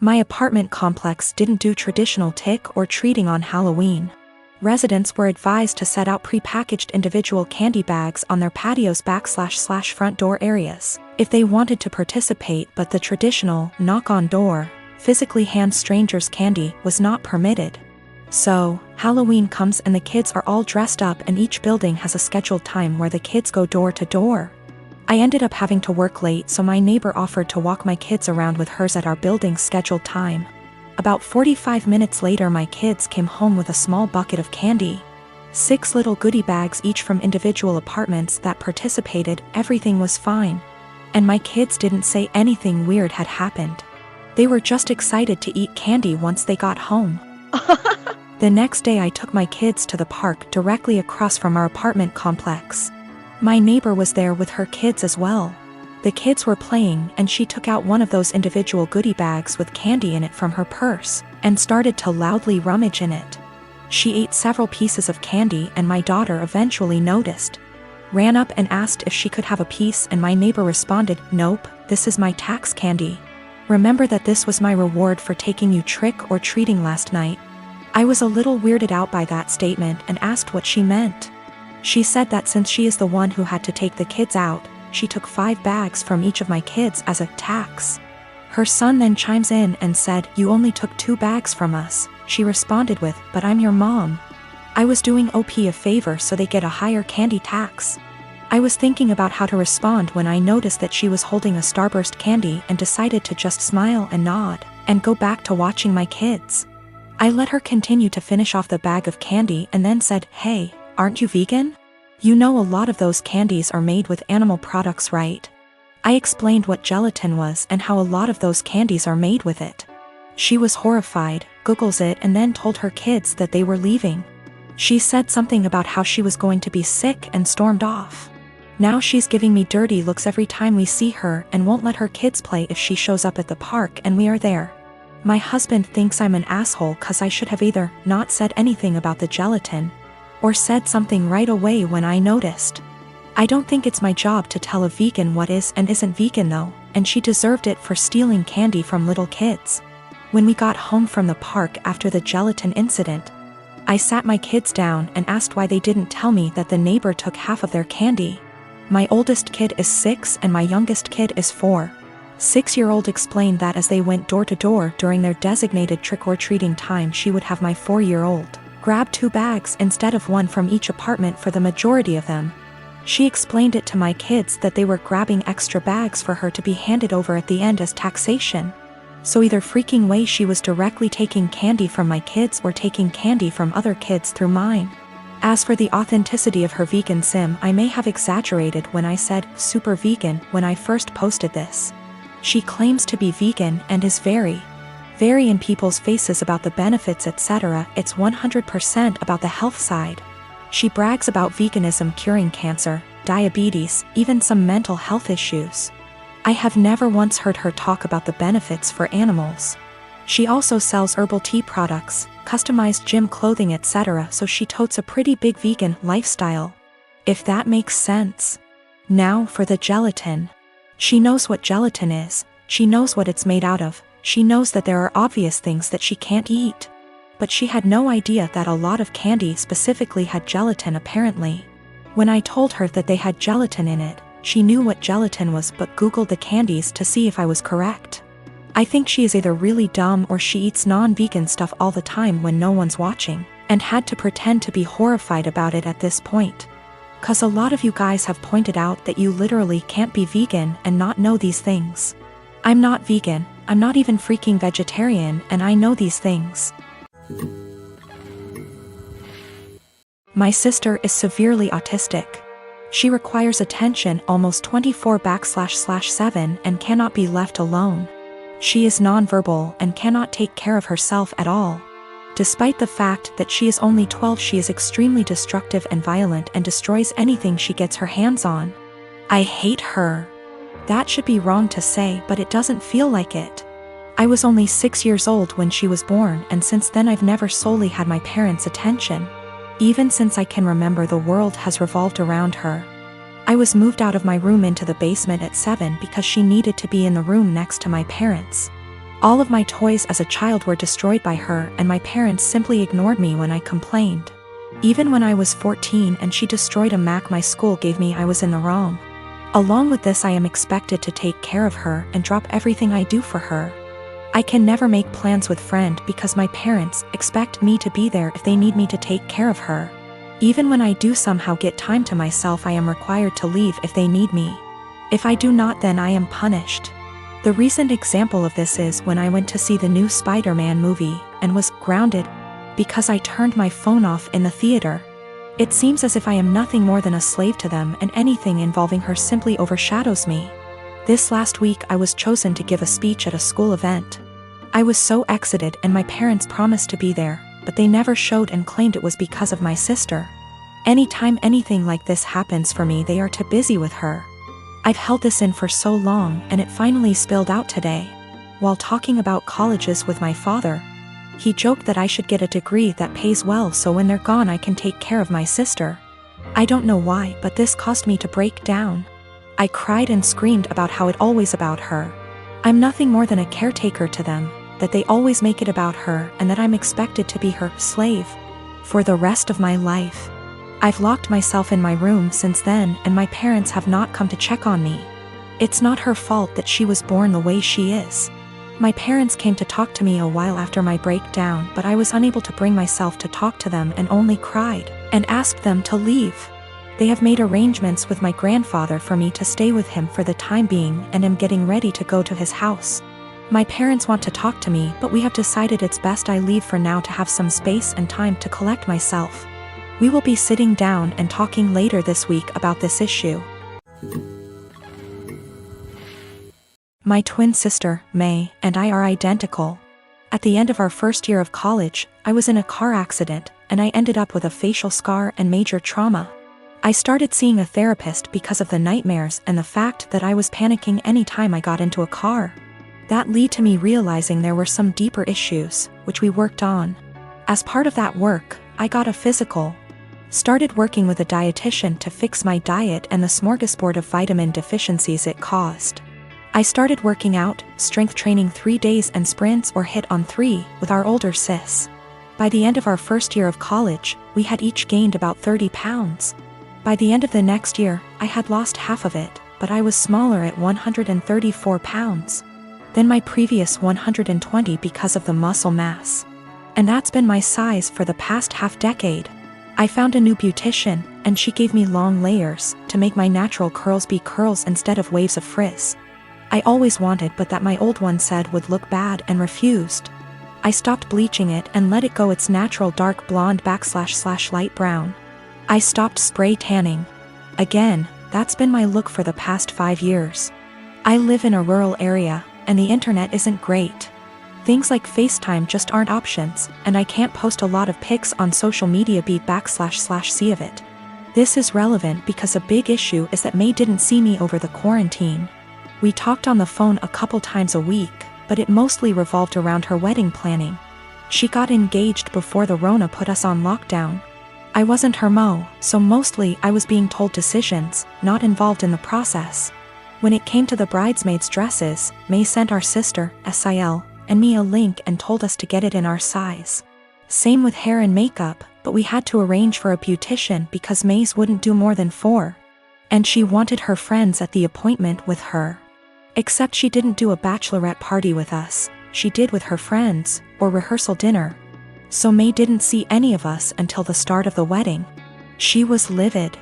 My apartment complex didn't do traditional trick or treating on Halloween. Residents were advised to set out pre-packaged individual candy bags on their patios / front door areas if they wanted to participate, but the traditional knock-on-door, physically hand strangers candy was not permitted. So, Halloween comes and the kids are all dressed up and each building has a scheduled time where the kids go door to door. I ended up having to work late, so my neighbor offered to walk my kids around with hers at our building's scheduled time. About 45 minutes later, my kids came home with a small bucket of candy. 6 little goodie bags each from individual apartments that participated. Everything was fine. And my kids didn't say anything weird had happened. They were just excited to eat candy once they got home. The next day I took my kids to the park directly across from our apartment complex. My neighbor was there with her kids as well. The kids were playing and she took out one of those individual goodie bags with candy in it from her purse and started to loudly rummage in it. She ate several pieces of candy and my daughter eventually noticed. Ran up and asked if she could have a piece, and my neighbor responded, "Nope, this is my tax candy. Remember that this was my reward for taking you trick or treating last night." I was a little weirded out by that statement and asked what she meant. She said that since she is the one who had to take the kids out, she took 5 bags from each of my kids as a tax. Her son then chimes in and said, "You only took 2 bags from us." She responded with, "But I'm your mom. I was doing OP a favor so they get a higher candy tax." I was thinking about how to respond when I noticed that she was holding a Starburst candy and decided to just smile and nod and go back to watching my kids. I let her continue to finish off the bag of candy and then said, "Hey, aren't you vegan? You know a lot of those candies are made with animal products, right?" I explained what gelatin was and how a lot of those candies are made with it. She was horrified, Googles it, and then told her kids that they were leaving. She said something about how she was going to be sick and stormed off. Now she's giving me dirty looks every time we see her and won't let her kids play if she shows up at the park and we are there. My husband thinks I'm an asshole cause I should have either not said anything about the gelatin or said something right away when I noticed. I don't think it's my job to tell a vegan what is and isn't vegan though, and she deserved it for stealing candy from little kids. When we got home from the park after the gelatin incident, I sat my kids down and asked why they didn't tell me that the neighbor took half of their candy. My oldest kid is 6 and my youngest kid is 4. 6-year-old explained that as they went door to door during their designated trick-or-treating time, she would have my 4-year-old grab 2 bags instead of 1 from each apartment for the majority of them. She explained it to my kids that they were grabbing extra bags for her to be handed over at the end as taxation. So either freaking way she was directly taking candy from my kids or taking candy from other kids through mine. As for the authenticity of her vegan sim, I may have exaggerated when I said super vegan when I first posted this. She claims to be vegan and is very in people's faces about the benefits, etc. It's 100% about the health side. She brags about veganism curing cancer, diabetes, even some mental health issues. I have never once heard her talk about the benefits for animals. She also sells herbal tea products, customized gym clothing, etc., so she totes a pretty big vegan lifestyle. If that makes sense. Now for the gelatin. She knows what gelatin is, she knows what it's made out of, she knows that there are obvious things that she can't eat. But she had no idea that a lot of candy specifically had gelatin apparently. When I told her that they had gelatin in it, she knew what gelatin was but Googled the candies to see if I was correct. I think she is either really dumb or she eats non-vegan stuff all the time when no one's watching, and had to pretend to be horrified about it at this point. Cause a lot of you guys have pointed out that you literally can't be vegan and not know these things. I'm not vegan, I'm not even freaking vegetarian, and I know these things. My sister is severely autistic. She requires attention almost 24/7 and cannot be left alone. She is nonverbal and cannot take care of herself at all. Despite the fact that she is only 12, she is extremely destructive and violent and destroys anything she gets her hands on. I hate her. That should be wrong to say, but it doesn't feel like it. I was only 6 years old when she was born, and since then I've never solely had my parents' attention. Even since I can remember, the world has revolved around her. I was moved out of my room into the basement at 7 because she needed to be in the room next to my parents. All of my toys as a child were destroyed by her, and my parents simply ignored me when I complained. Even when I was 14 and she destroyed a Mac my school gave me, I was in the wrong. Along with this, I am expected to take care of her and drop everything I do for her. I can never make plans with friend because my parents expect me to be there if they need me to take care of her. Even when I do somehow get time to myself, I am required to leave if they need me. If I do not, then I am punished. The recent example of this is when I went to see the new Spider-Man movie and was grounded because I turned my phone off in the theater. It seems as if I am nothing more than a slave to them, and anything involving her simply overshadows me. This last week I was chosen to give a speech at a school event. I was so excited, and my parents promised to be there, but they never showed and claimed it was because of my sister. Anytime anything like this happens for me, they are too busy with her. I've held this in for so long, and it finally spilled out today. While talking about colleges with my father, he joked that I should get a degree that pays well so when they're gone I can take care of my sister. I don't know why, but this caused me to break down. I cried and screamed about how it always about her. I'm nothing more than a caretaker to them, that they always make it about her, and that I'm expected to be her slave for the rest of my life. I've locked myself in my room since then, and my parents have not come to check on me. It's not her fault that she was born the way she is. My parents came to talk to me a while after my breakdown, but I was unable to bring myself to talk to them and only cried and asked them to leave. They have made arrangements with my grandfather for me to stay with him for the time being, and am getting ready to go to his house. My parents want to talk to me, but we have decided it's best I leave for now to have some space and time to collect myself. We will be sitting down and talking later this week about this issue. My twin sister, May, and I are identical. At the end of our first year of college, I was in a car accident, and I ended up with a facial scar and major trauma. I started seeing a therapist because of the nightmares and the fact that I was panicking any time I got into a car. That led to me realizing there were some deeper issues, which we worked on. As part of that work, I got a physical. Started working with a dietitian to fix my diet and the smorgasbord of vitamin deficiencies it caused. I started working out, strength training 3 days and sprints or hit on 3 with our older sis. By the end of our first year of college, we had each gained about 30 pounds. By the end of the next year, I had lost half of it, but I was smaller at 134 pounds than my previous 120 because of the muscle mass. And that's been my size for the past half-decade. I found a new beautician, and she gave me long layers to make my natural curls be curls instead of waves of frizz. I always wanted, but that my old one said would look bad, and refused. I stopped bleaching it and let it go its natural dark blonde / light brown. I stopped spray tanning. Again, that's been my look for the past 5 years. I live in a rural area, and the internet isn't great. Things like FaceTime just aren't options, and I can't post a lot of pics on social media /see of it. This is relevant because a big issue is that May didn't see me over the quarantine. We talked on the phone a couple times a week, but it mostly revolved around her wedding planning. She got engaged before the Rona put us on lockdown. I wasn't her mo, so mostly I was being told decisions, not involved in the process. When it came to the bridesmaids' dresses, May sent our sister, Sil, and me a link and told us to get it in our size. Same with hair and makeup, but we had to arrange for a beautician because May's wouldn't do more than 4. And she wanted her friends at the appointment with her. Except she didn't do a bachelorette party with us, she did with her friends, or rehearsal dinner. So May didn't see any of us until the start of the wedding. She was livid.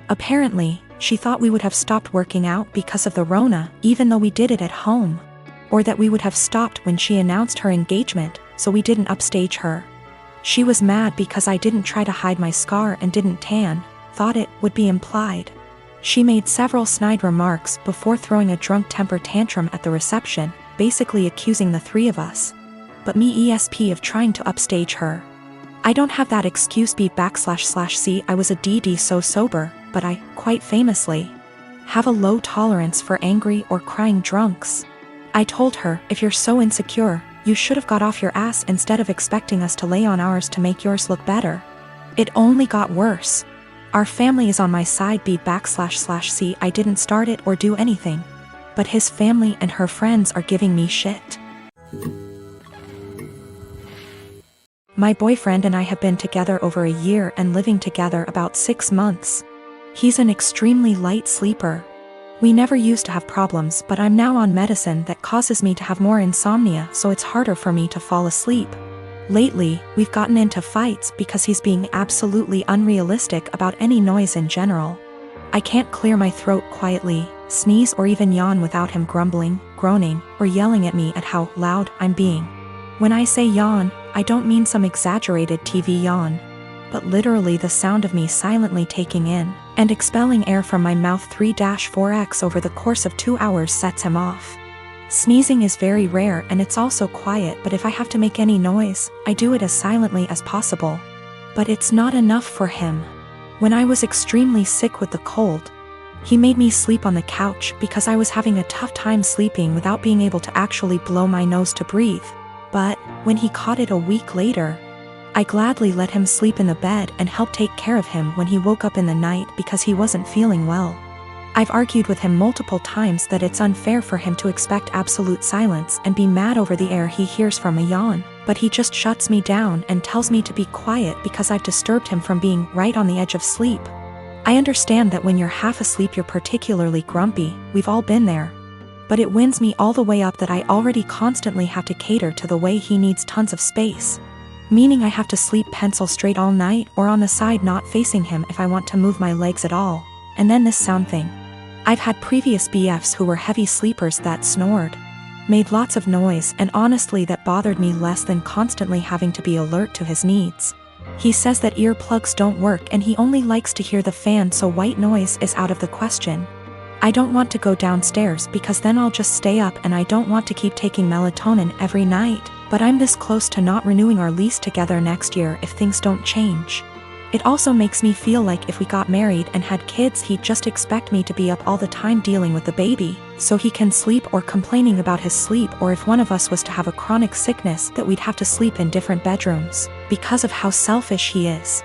Apparently, she thought we would have stopped working out because of the Rona, even though we did it at home. Or that we would have stopped when she announced her engagement, so we didn't upstage her. She was mad because I didn't try to hide my scar and didn't tan, thought it would be implied. She made several snide remarks before throwing a drunk temper tantrum at the reception, basically accusing the 3 of us. But me ESP of trying to upstage her. I don't have that excuse /C. I was a DD so sober, but I, quite famously, have a low tolerance for angry or crying drunks. I told her, if you're so insecure, you should have got off your ass instead of expecting us to lay on ours to make yours look better. It only got worse. Our family is on my side /C. I didn't start it or do anything. But his family and her friends are giving me shit. My boyfriend and I have been together over a year and living together about 6 months. He's an extremely light sleeper. We never used to have problems, but I'm now on medicine that causes me to have more insomnia, so it's harder for me to fall asleep. Lately, we've gotten into fights because he's being absolutely unrealistic about any noise in general. I can't clear my throat quietly, sneeze or even yawn without him grumbling, groaning, or yelling at me at how loud I'm being. When I say yawn, I don't mean some exaggerated TV yawn, but literally the sound of me silently taking in and expelling air from my mouth 3-4x over the course of 2 hours sets him off. Sneezing is very rare and it's also quiet, but if I have to make any noise, I do it as silently as possible. But it's not enough for him. When I was extremely sick with the cold, he made me sleep on the couch because I was having a tough time sleeping without being able to actually blow my nose to breathe. But when he caught it a week later, I gladly let him sleep in the bed and helped take care of him when he woke up in the night because he wasn't feeling well. I've argued with him multiple times that it's unfair for him to expect absolute silence and be mad over the air he hears from a yawn, but he just shuts me down and tells me to be quiet because I've disturbed him from being right on the edge of sleep. I understand that when you're half asleep you're particularly grumpy, we've all been there. But it winds me all the way up that I already constantly have to cater to the way he needs tons of space. Meaning I have to sleep pencil straight all night or on the side not facing him if I want to move my legs at all. And then this sound thing. I've had previous BFs who were heavy sleepers that snored, made lots of noise, and honestly that bothered me less than constantly having to be alert to his needs. He says that earplugs don't work and he only likes to hear the fan, so white noise is out of the question. I don't want to go downstairs because then I'll just stay up, and I don't want to keep taking melatonin every night, but I'm this close to not renewing our lease together next year if things don't change. It also makes me feel like if we got married and had kids he'd just expect me to be up all the time dealing with the baby, so he can sleep, or complaining about his sleep, or if one of us was to have a chronic sickness that we'd have to sleep in different bedrooms, because of how selfish he is.